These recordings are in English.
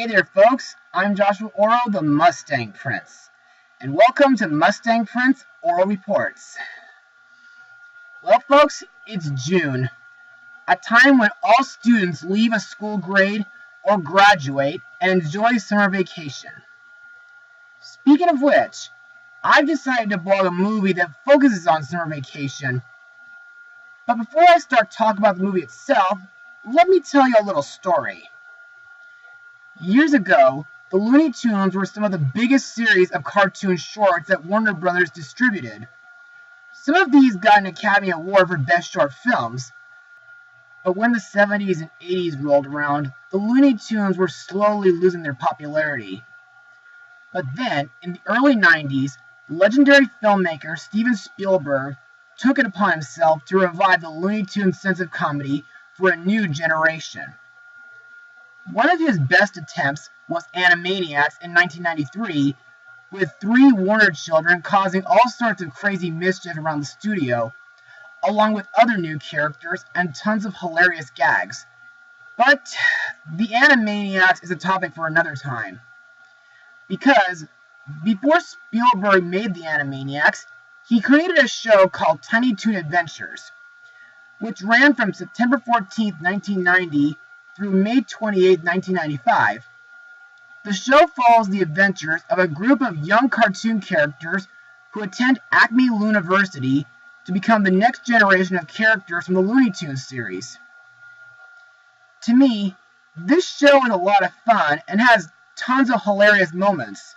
Hey there folks, I'm Joshua Orro, the Mustang Prince, and welcome to Mustang Prince Oral Reports. Well folks, it's June, a time when all students leave a school grade or graduate and enjoy summer vacation. Speaking of which, I've decided to blog a movie that focuses on summer vacation. But before I start talking about the movie itself, let me tell you a little story. Years ago, the Looney Tunes were some of the biggest series of cartoon shorts that Warner Brothers distributed. Some of these got an Academy Award for Best Short Films. But when the 70s and 80s rolled around, the Looney Tunes were slowly losing their popularity. But then, in the early 90s, legendary filmmaker Steven Spielberg took it upon himself to revive the Looney Tunes sense of comedy for a new generation. One of his best attempts was Animaniacs in 1993, with 3 Warner children causing all sorts of crazy mischief around the studio, along with other new characters and tons of hilarious gags. But the Animaniacs is a topic for another time. Because before Spielberg made the Animaniacs, he created a show called Tiny Toon Adventures, which ran from September 14, 1990 through May 28, 1995. The show follows the adventures of a group of young cartoon characters who attend Acme Looniversity to become the next generation of characters from the Looney Tunes series. To me, this show is a lot of fun and has tons of hilarious moments.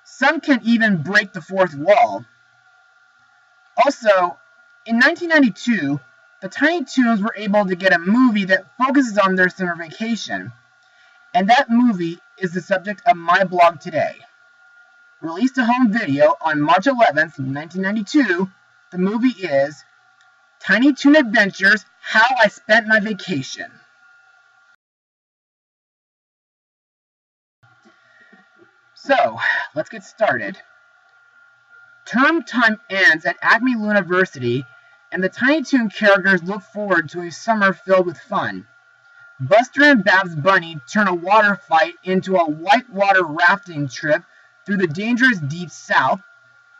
Some can even break the fourth wall. Also, in 1992, the Tiny Toons were able to get a movie that focuses on their summer vacation, and that movie is the subject of my blog today. Released a home video on March 11th, 1992, the movie is Tiny Toon Adventures: How I Spent My Vacation. So, let's get started. Term time ends at Acme Looniversity, and the Tiny Toon characters look forward to a summer filled with fun. Buster and Babs Bunny turn a water fight into a whitewater rafting trip through the dangerous deep south.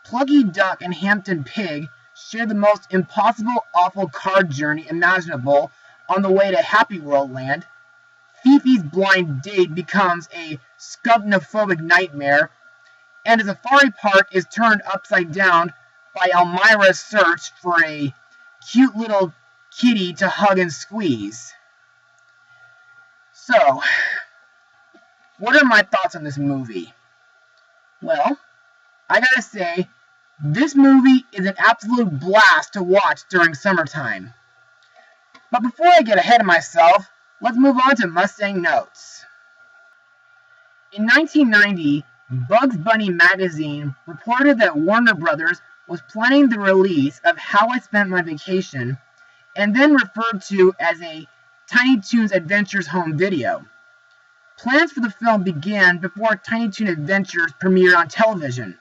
Pluggy Duck and Hampton Pig share the most impossible, awful car journey imaginable on the way to Happy World Land. Fifi's blind date becomes a skunk-nophobic nightmare, and a safari park is turned upside down by Elmira's search for a cute little kitty to hug and squeeze. So, what are my thoughts on this movie? Well, I gotta say, this movie is an absolute blast to watch during summertime. But before I get ahead of myself, let's move on to Mustang notes. In 1990, Bugs Bunny magazine reported that Warner Brothers was planning the release of How I Spent My Vacation, and then referred to as a Tiny Toons Adventures home video. Plans for the film began before Tiny Toon Adventures premiered on television.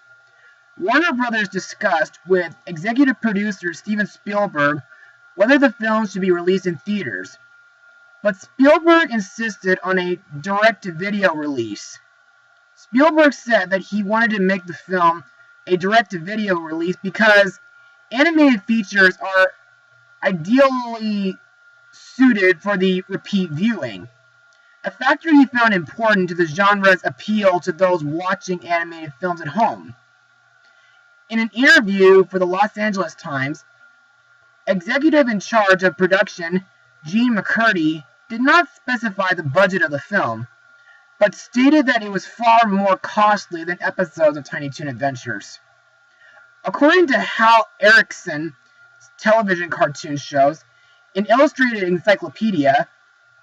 Warner Brothers discussed with executive producer Steven Spielberg whether the film should be released in theaters, but Spielberg insisted on a direct-to-video release. Spielberg said that he wanted to make the film a direct-to-video release because animated features are ideally suited for the repeat viewing, a factor he found important to the genre's appeal to those watching animated films at home. In an interview for the Los Angeles Times, executive in charge of production Gene McCurdy did not specify the budget of the film, but stated that it was far more costly than episodes of Tiny Toon Adventures. According to Hal Erickson's television cartoon shows, in Illustrated Encyclopedia,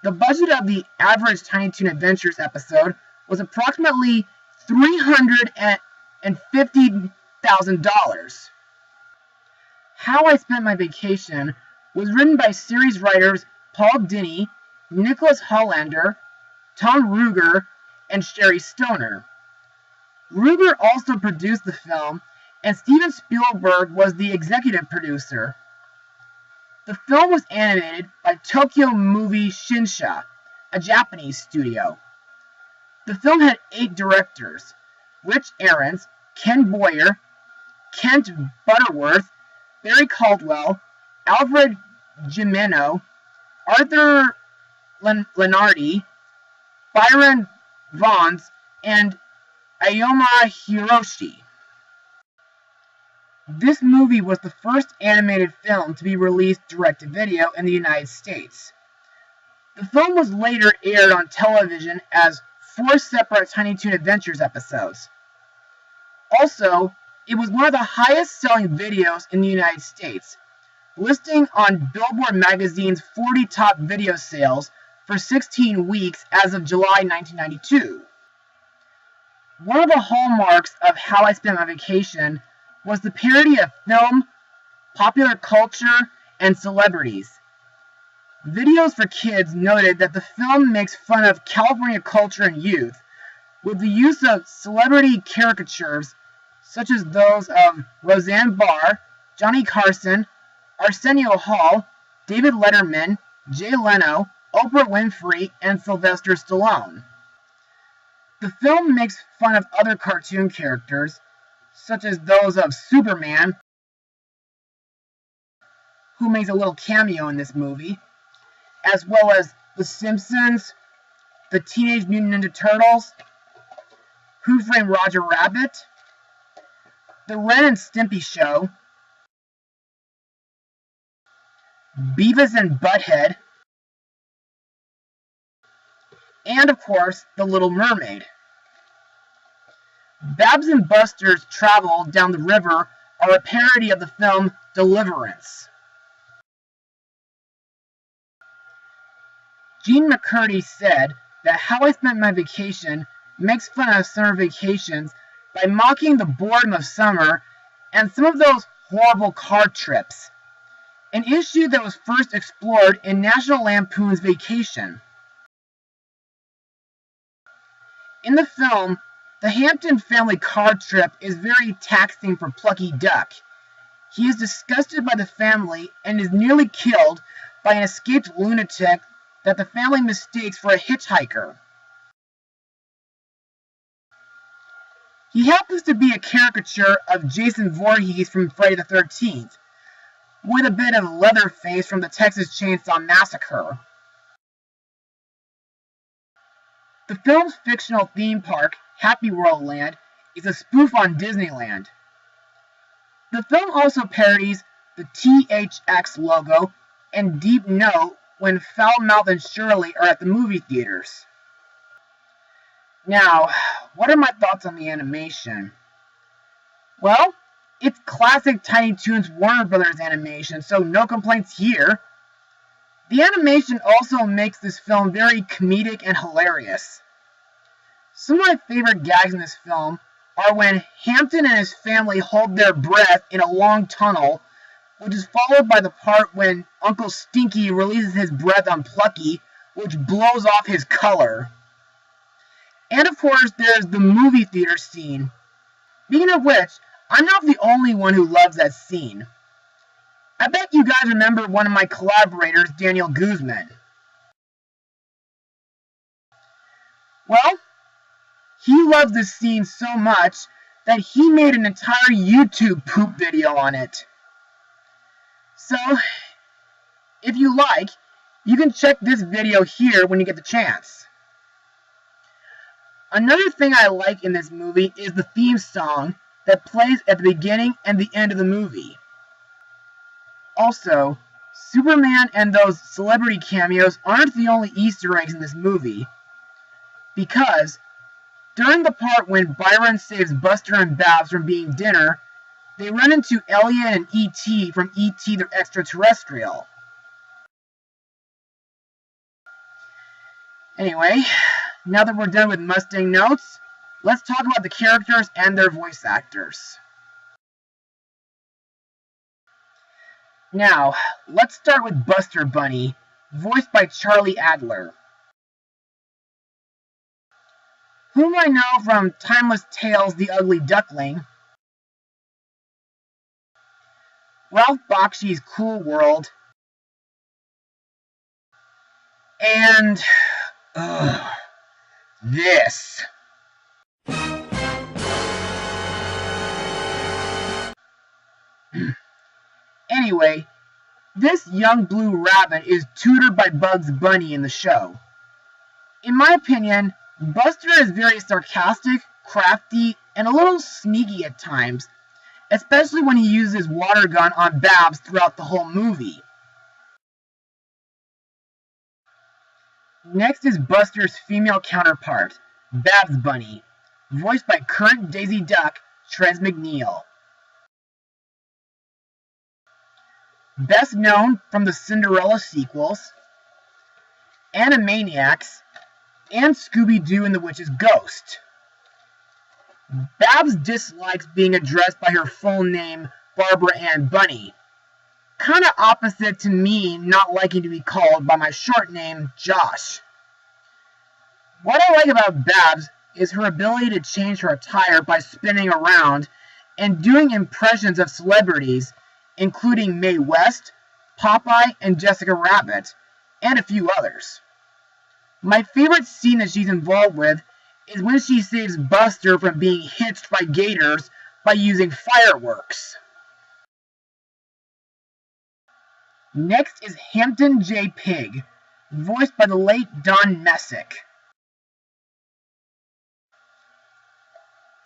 the budget of the average Tiny Toon Adventures episode was approximately $350,000. How I Spent My Vacation was written by series writers Paul Dini, Nicholas Hollander, Tom Ruegger, and Sherry Stoner. Ruegger also produced the film, and Steven Spielberg was the executive producer. The film was animated by Tokyo Movie Shinsha, a Japanese studio. The film had 8 directors: Rich Ahrens, Ken Boyer, Kent Butterworth, Barry Caldwell, Alfred Gimeno, Arthur Lenardi, Byron Vons, and Ayoma Hiroshi. This movie was the first animated film to be released direct-to-video in the United States. The film was later aired on television as 4 separate Tiny Toon Adventures episodes. Also, it was one of the highest-selling videos in the United States, listing on Billboard magazine's 40 top video sales for 16 weeks as of July 1992. One of the hallmarks of How I Spent My Vacation was the parody of film, popular culture, and celebrities. Videos for Kids noted that the film makes fun of California culture and youth, with the use of celebrity caricatures such as those of Roseanne Barr, Johnny Carson, Arsenio Hall, David Letterman, Jay Leno, Oprah Winfrey, and Sylvester Stallone. The film makes fun of other cartoon characters, such as those of Superman, who makes a little cameo in this movie, as well as The Simpsons, the Teenage Mutant Ninja Turtles, Who Framed Roger Rabbit, The Ren and Stimpy Show, Beavis and Butthead, and of course, The Little Mermaid. Babs and Buster's Travel Down the River are a parody of the film Deliverance. Gene McCurdy said that How I Spent My Vacation makes fun of summer vacations by mocking the boredom of summer and some of those horrible car trips, an issue that was first explored in National Lampoon's Vacation. In the film, the Hampton family car trip is very taxing for Plucky Duck. He is disgusted by the family and is nearly killed by an escaped lunatic that the family mistakes for a hitchhiker. He happens to be a caricature of Jason Voorhees from Friday the 13th, with a bit of Leatherface from the Texas Chainsaw Massacre. The film's fictional theme park, Happy World Land, is a spoof on Disneyland. The film also parodies the THX logo and Deep Note when Foul-Mouth and Shirley are at the movie theaters. Now, what are my thoughts on the animation? Well, it's classic Tiny Toons Warner Brothers animation, so no complaints here. The animation also makes this film very comedic and hilarious. Some of my favorite gags in this film are when Hampton and his family hold their breath in a long tunnel, which is followed by the part when Uncle Stinky releases his breath on Plucky, which blows off his color. And of course, there's the movie theater scene. Speaking of which, I'm not the only one who loves that scene. I bet you guys remember one of my collaborators, Daniel Guzman. Well, he loves this scene so much that he made an entire YouTube poop video on it. So, if you like, you can check this video here when you get the chance. Another thing I like in this movie is the theme song that plays at the beginning and the end of the movie. Also, Superman and those celebrity cameos aren't the only Easter eggs in this movie, because during the part when Byron saves Buster and Babs from being dinner, they run into Elliot and E.T. from E.T. the Extraterrestrial. Anyway, now that we're done with Mustang notes, let's talk about the characters and their voice actors. Now, let's start with Buster Bunny, voiced by Charlie Adler, whom I know from Timeless Tales: The Ugly Duckling, Ralph Bakshi's Cool World, and this. Anyway, this young blue rabbit is tutored by Bugs Bunny in the show. In my opinion, Buster is very sarcastic, crafty, and a little sneaky at times, especially when he uses his water gun on Babs throughout the whole movie. Next is Buster's female counterpart, Babs Bunny, voiced by current Daisy Duck, Trez MacNeille. Best known from the Cinderella sequels, Animaniacs, and Scooby-Doo and the Witch's Ghost. Babs dislikes being addressed by her full name, Barbara Ann Bunny. Kinda opposite to me not liking to be called by my short name, Josh. What I like about Babs is her ability to change her attire by spinning around and doing impressions of celebrities, including Mae West, Popeye, and Jessica Rabbit, and a few others. My favorite scene that she's involved with is when she saves Buster from being hitched by gators by using fireworks. Next is Hampton J. Pig, voiced by the late Don Messick,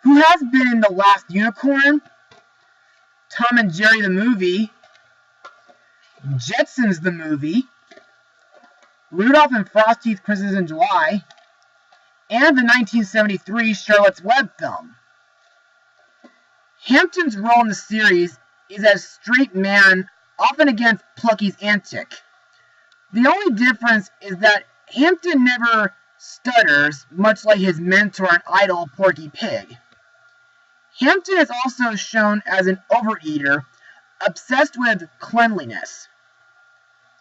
who has been in The Last Unicorn, Tom and Jerry the Movie, Jetsons the Movie, Rudolph and Frosty's Christmas in July, and the 1973 Charlotte's Web film. Hampton's role in the series is as straight man, often against Plucky's antic. The only difference is that Hampton never stutters, much like his mentor and idol Porky Pig. Hampton is also shown as an overeater, obsessed with cleanliness.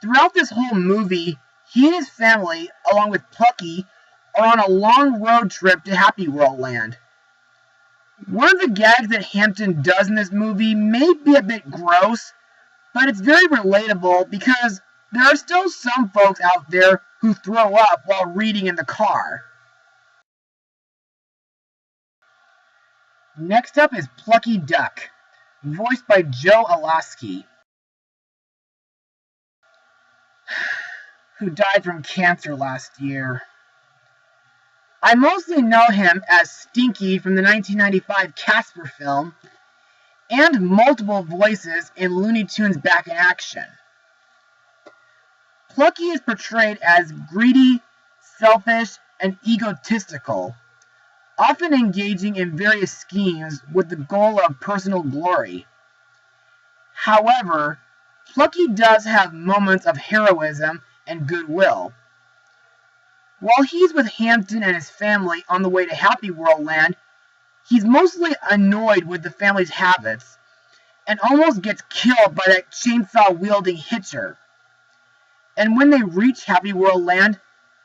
Throughout this whole movie, he and his family, along with Plucky, are on a long road trip to Happy World Land. One of the gags that Hampton does in this movie may be a bit gross, but it's very relatable because there are still some folks out there who throw up while reading in the car. Next up is Plucky Duck, voiced by Joe Alaskey, who died from cancer last year. I mostly know him as Stinky from the 1995 Casper film, and multiple voices in Looney Tunes Back in Action. Plucky is portrayed as greedy, selfish, and egotistical, often engaging in various schemes with the goal of personal glory. However, Plucky does have moments of heroism and goodwill. While he's with Hampton and his family on the way to Happy World Land, he's mostly annoyed with the family's habits and almost gets killed by that chainsaw-wielding hitcher. And when they reach Happy World Land,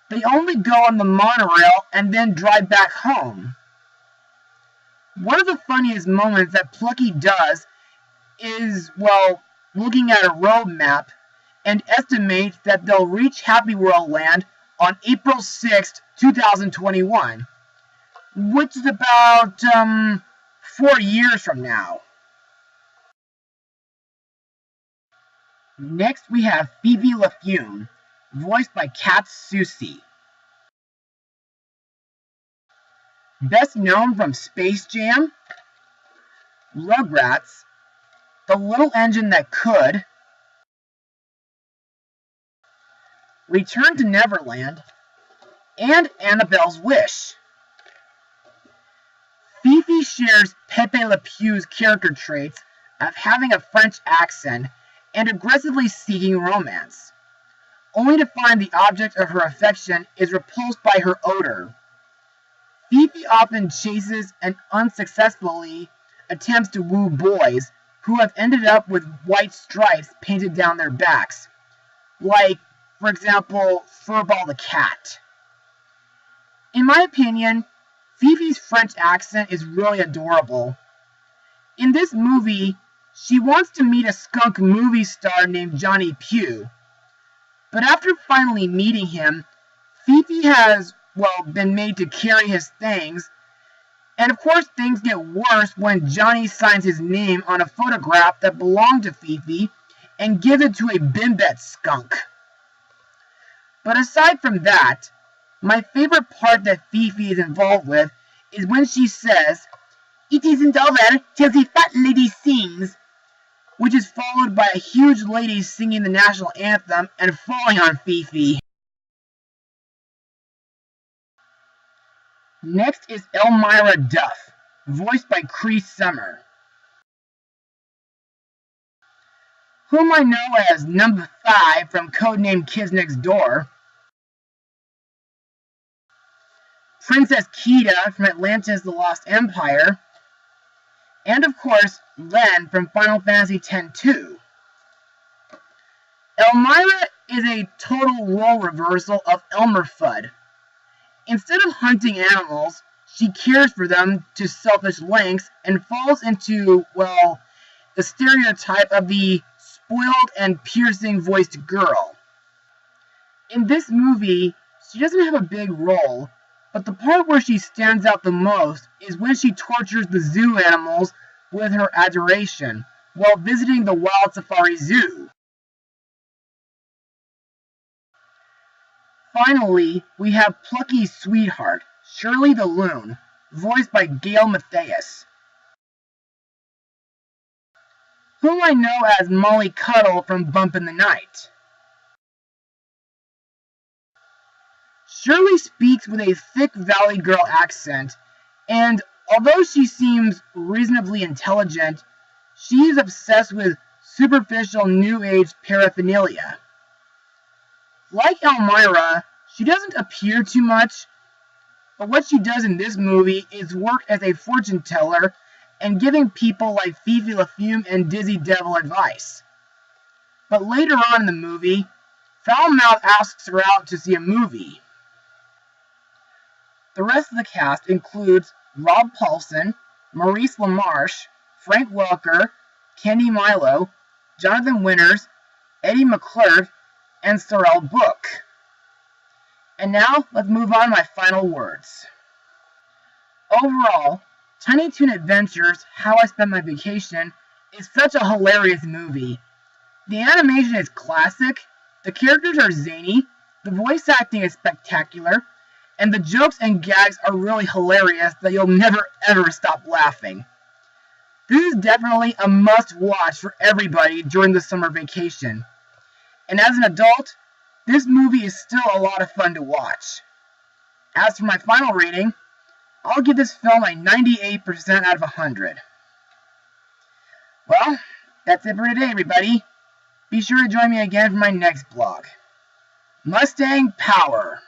they only go on the monorail and then drive back home. One of the funniest moments that Plucky does is, looking at a road map and estimates that they'll reach Happy World Land on April 6th, 2021, which is about 4 years from now. Next we have Phoebe LaFume, voiced by Kat Susi. Best known from Space Jam, Rugrats, The Little Engine That Could, Return to Neverland, and Annabelle's Wish. Fifi shares Pepe Le Pew's character traits of having a French accent and aggressively seeking romance, only to find the object of her affection is repulsed by her odor. Fifi often chases and unsuccessfully attempts to woo boys who have ended up with white stripes painted down their backs, like, for example, Furball the cat. In my opinion, Fifi's French accent is really adorable. In this movie, she wants to meet a skunk movie star named Johnny Pugh, but after finally meeting him, Fifi has been made to carry his things. And of course, things get worse when Johnny signs his name on a photograph that belonged to Fifi and gives it to a Bimbet skunk. But aside from that, my favorite part that Fifi is involved with is when she says, "It isn't over till the fat lady sings," which is followed by a huge lady singing the national anthem and falling on Fifi. Next is Elmira Duff, voiced by Cree Summer, whom I know as Number 5 from Codename Kids Next Door, Princess Kida from Atlantis The Lost Empire, and of course, Len from Final Fantasy X-2. Elmira is a total role reversal of Elmer Fudd. Instead of hunting animals, she cares for them to selfish lengths and falls into, the stereotype of the spoiled and piercing-voiced girl. In this movie, she doesn't have a big role, but the part where she stands out the most is when she tortures the zoo animals with her adoration while visiting the Wild Safari Zoo. Finally, we have Plucky's sweetheart, Shirley the Loon, voiced by Gail Mathias, whom I know as Molly Cuddle from Bump in the Night. Shirley speaks with a thick Valley Girl accent, and although she seems reasonably intelligent, she is obsessed with superficial New Age paraphernalia. Like Elmira, she doesn't appear too much, but what she does in this movie is work as a fortune teller and giving people like Fifi LaFume and Dizzy Devil advice. But later on in the movie, Foulmouth asks her out to see a movie. The rest of the cast includes Rob Paulson, Maurice LaMarche, Frank Welker, Kenny Milo, Jonathan Winters, Eddie McClurg, and Sorrel Book. And now, let's move on to my final words. Overall, Tiny Toon Adventures, How I Spent My Vacation, is such a hilarious movie. The animation is classic, the characters are zany, the voice acting is spectacular, and the jokes and gags are really hilarious that you'll never ever stop laughing. This is definitely a must-watch for everybody during the summer vacation. And as an adult, this movie is still a lot of fun to watch. As for my final rating, I'll give this film a 98% out of 100. Well, that's it for today, everybody. Be sure to join me again for my next vlog. Mustang Power!